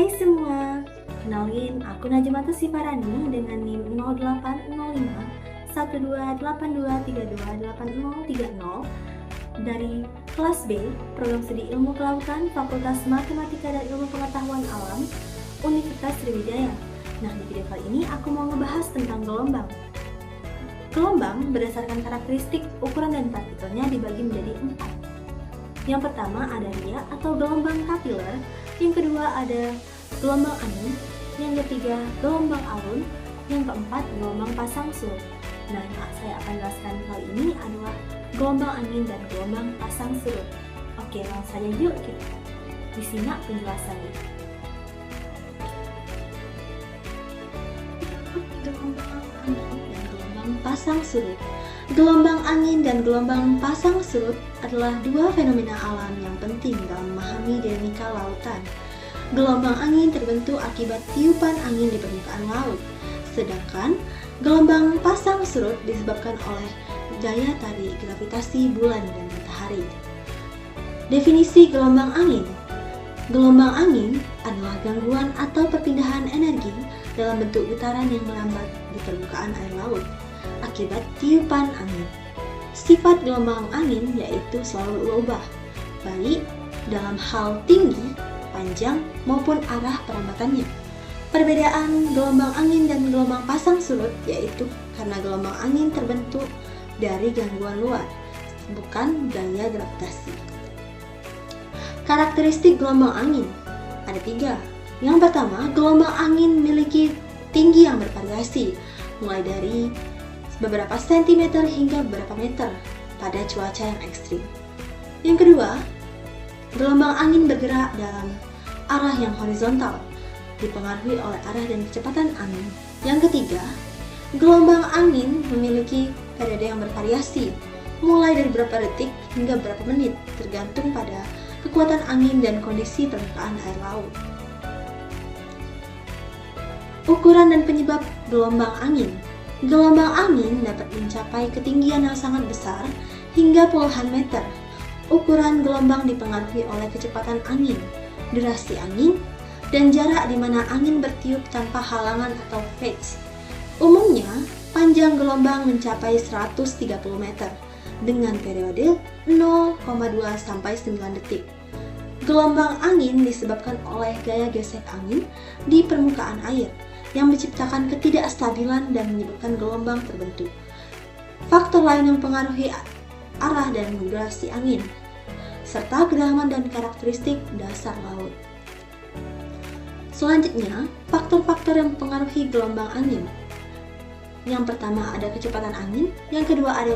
Hai semua, kenalin aku Najmatus Sifarani dengan NIM 0805 1282328030 dari kelas B, Program Studi Ilmu Kelautan, Fakultas Matematika dan Ilmu Pengetahuan Alam, Universitas Sriwijaya. Nah, di video kali ini aku mau ngebahas tentang gelombang. Gelombang berdasarkan karakteristik, ukuran, dan partikelnya dibagi menjadi 4. Yang pertama ada ria atau gelombang kapiler, yang kedua ada gelombang angin, yang ketiga gelombang alun, yang keempat gelombang pasang surut. Nah, yang saya akan jelaskan kali ini adalah gelombang angin dan gelombang pasang surut. Oke, langsung saja yuk kita disimak penjelasannya. Gelombang angin dan gelombang pasang surut. Gelombang angin dan gelombang pasang surut adalah dua fenomena alam yang penting dalam memahami dinamika lautan. Gelombang angin terbentuk akibat tiupan angin di permukaan laut, sedangkan gelombang pasang surut disebabkan oleh daya tarik gravitasi bulan dan matahari. Definisi gelombang angin. Gelombang angin adalah gangguan atau perpindahan energi dalam bentuk getaran yang melambat di permukaan air laut akibat tiupan angin. Sifat gelombang angin yaitu selalu berubah, baik dalam hal tinggi, panjang, maupun arah perambatannya. Perbedaan gelombang angin dan gelombang pasang surut yaitu karena gelombang angin terbentuk dari gangguan luar, bukan gaya gravitasi. Karakteristik gelombang angin ada 3. Yang pertama, gelombang angin memiliki tinggi yang bervariasi, mulai dari beberapa sentimeter hingga beberapa meter pada cuaca yang ekstrim. Yang kedua, gelombang angin bergerak dalam arah yang horizontal, dipengaruhi oleh arah dan kecepatan angin. Yang ketiga, gelombang angin memiliki periode yang bervariasi, mulai dari beberapa detik hingga beberapa menit, tergantung pada kekuatan angin dan kondisi permukaan air laut. Ukuran dan penyebab gelombang angin. Gelombang angin dapat mencapai ketinggian yang sangat besar hingga puluhan meter. Ukuran gelombang dipengaruhi oleh kecepatan angin, durasi angin, dan jarak di mana angin bertiup tanpa halangan atau phase. Umumnya, panjang gelombang mencapai 130 meter dengan periode 0,2 sampai 9 detik. Gelombang angin disebabkan oleh gaya gesek angin di permukaan air yang menciptakan ketidakstabilan dan menyebabkan gelombang terbentuk. Faktor lain yang mempengaruhi arah dan durasi angin, serta kedalaman dan karakteristik dasar laut. Selanjutnya, faktor-faktor yang mempengaruhi gelombang angin. Yang pertama ada kecepatan angin, yang kedua ada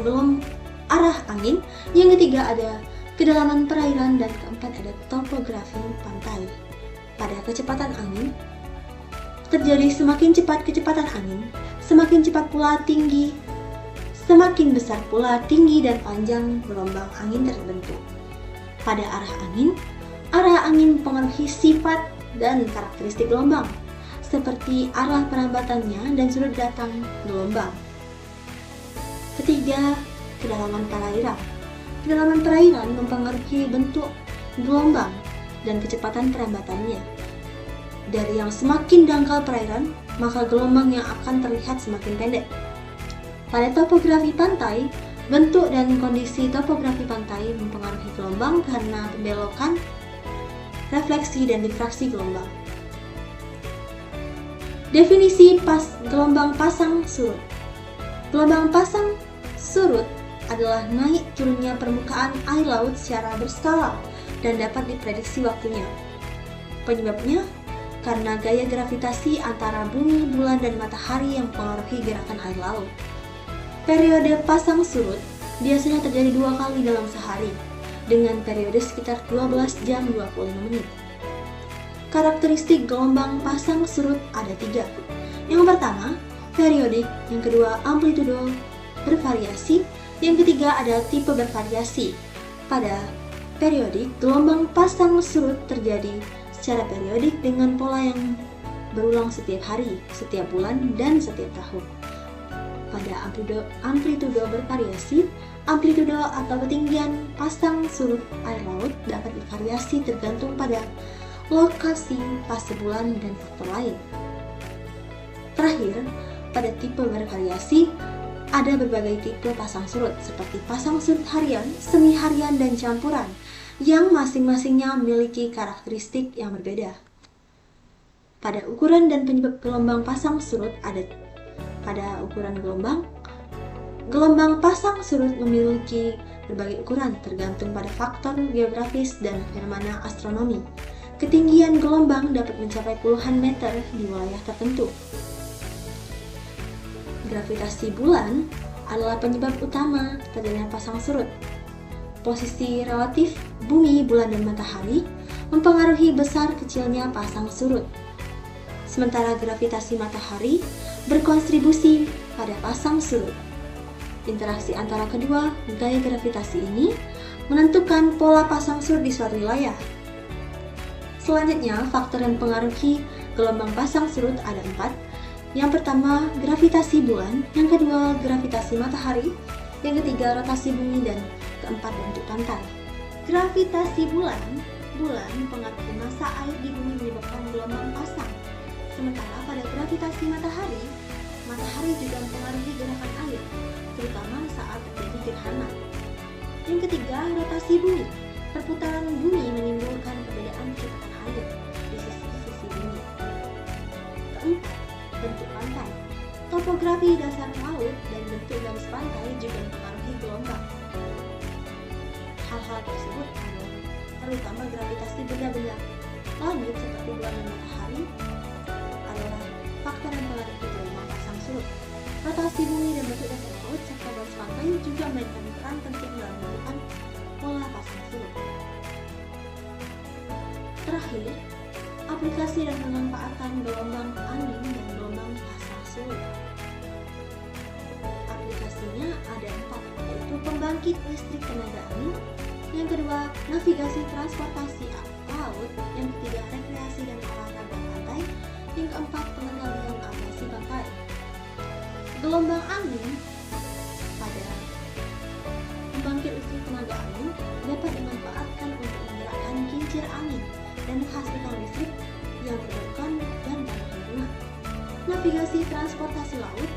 arah angin, yang ketiga ada kedalaman perairan, dan keempat ada topografi pantai. Pada kecepatan angin, terjadi semakin cepat kecepatan angin, semakin cepat pula tinggi, semakin besar pula tinggi dan panjang gelombang angin terbentuk. Pada arah angin mempengaruhi sifat dan karakteristik gelombang, seperti arah perambatannya dan sudut datang gelombang. Ketiga, kedalaman perairan. Kedalaman perairan mempengaruhi bentuk gelombang dan kecepatan perambatannya. Dari yang semakin dangkal perairan, maka gelombang yang akan terlihat semakin pendek. Pada topografi pantai, bentuk dan kondisi topografi pantai mempengaruhi gelombang karena pembelokan, refleksi, dan difraksi gelombang. Definisi gelombang pasang surut. Gelombang pasang surut adalah naik turunnya permukaan air laut secara berskala dan dapat diprediksi waktunya. Penyebabnya karena gaya gravitasi antara bumi, bulan, dan matahari yang mempengaruhi gerakan air laut. Periode pasang surut biasanya terjadi 2 kali dalam sehari, dengan periode sekitar 12 jam 25 menit. Karakteristik gelombang pasang surut ada 3. Yang pertama, periodik, yang kedua amplitudo bervariasi, yang ketiga ada tipe bervariasi. Pada periodik, gelombang pasang surut terjadi secara periodik dengan pola yang berulang setiap hari, setiap bulan, dan setiap tahun. Pada amplitudo bervariasi, amplitudo atau ketinggian pasang surut air laut dapat bervariasi tergantung pada lokasi, fase bulan, dan faktor lain. Terakhir, pada tipe bervariasi, ada berbagai tipe pasang surut seperti pasang surut harian, semi harian, dan campuran yang masing-masingnya memiliki karakteristik yang berbeda. Pada ukuran dan penyebab gelombang pasang surut pada ukuran gelombang pasang surut memiliki berbagai ukuran tergantung pada faktor geografis dan fenomena astronomi. Ketinggian gelombang dapat mencapai puluhan meter di wilayah tertentu. Gravitasi bulan adalah penyebab utama terjadinya pasang surut. Posisi relatif bumi, bulan, dan matahari mempengaruhi besar kecilnya pasang surut. Sementara gravitasi matahari berkontribusi pada pasang surut. Interaksi antara kedua gaya gravitasi ini menentukan pola pasang surut di suatu wilayah. Selanjutnya, faktor yang mempengaruhi gelombang pasang surut ada 4. Yang pertama, gravitasi bulan. Yang kedua, gravitasi matahari. Yang ketiga, rotasi bumi. Dan keempat, bentuk pantai. Gravitasi bulan mempengaruhi massa air di bumi menyebabkan gelombang pasang. Sementara pada gravitasi matahari juga mempengaruhi gerakan air, terutama saat terjadi gerhana. Yang ketiga, rotasi bumi. Perputaran bumi menimbulkan perbedaan kecepatan air di sisi-sisi bumi. Keempat, bentuk pantai. Topografi dasar laut dan bentuk garis pantai juga mempengaruhi gelombang. Hal-hal tersebut terutama gravitasi benda-benda langit seperti bulan dan matahari adalah faktor yang mempengaruhi gelombang pasang surut. Rotasi bumi dan bentuk dasar laut serta garis pantai juga memainkan peran penting dalam menentukan pola pasang surut. Terakhir, aplikasi dan pemanfaatan gelombang angin dan gelombang pasang surut. Aplikasinya ada 4, yaitu pembangkit listrik tenaga angin. Yang kedua, navigasi transportasi laut. Yang ketiga, rekreasi dan olahraga pantai. Yang keempat, pengendalian abrasi pantai. Gelombang angin pada pembangkit listrik tenaga angin dapat dimanfaatkan untuk menggerakkan kincir angin dan menghasilkan listrik yang terbarukan dan ramah lingkungan. Navigasi transportasi laut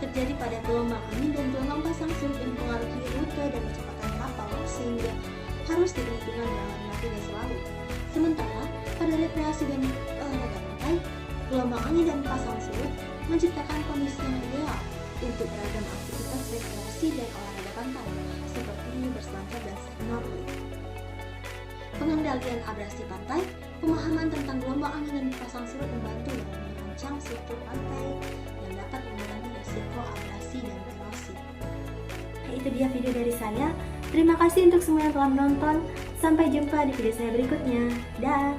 terjadi pada gelombang angin dan gelombang pasang surut yang mempengaruhi rute dan kecepatan kapal sehingga harus diperhitungkan dalam navigasi laut. Sementara pada rekreasi dan olahraga pantai, gelombang angin dan pasang surut menciptakan kondisi yang ideal untuk beragam aktivitas rekreasi dan olahraga pantai seperti berselancar dan snorkeling. Pengendalian abrasi pantai, pemahaman tentang gelombang angin dan pasang surut membantu dalam merancang struktur pantai yang dapat mengurangi risiko abrasi dan erosi. Itu dia video dari saya. Terima kasih untuk semua yang telah menonton. Sampai jumpa di video saya berikutnya. Dah.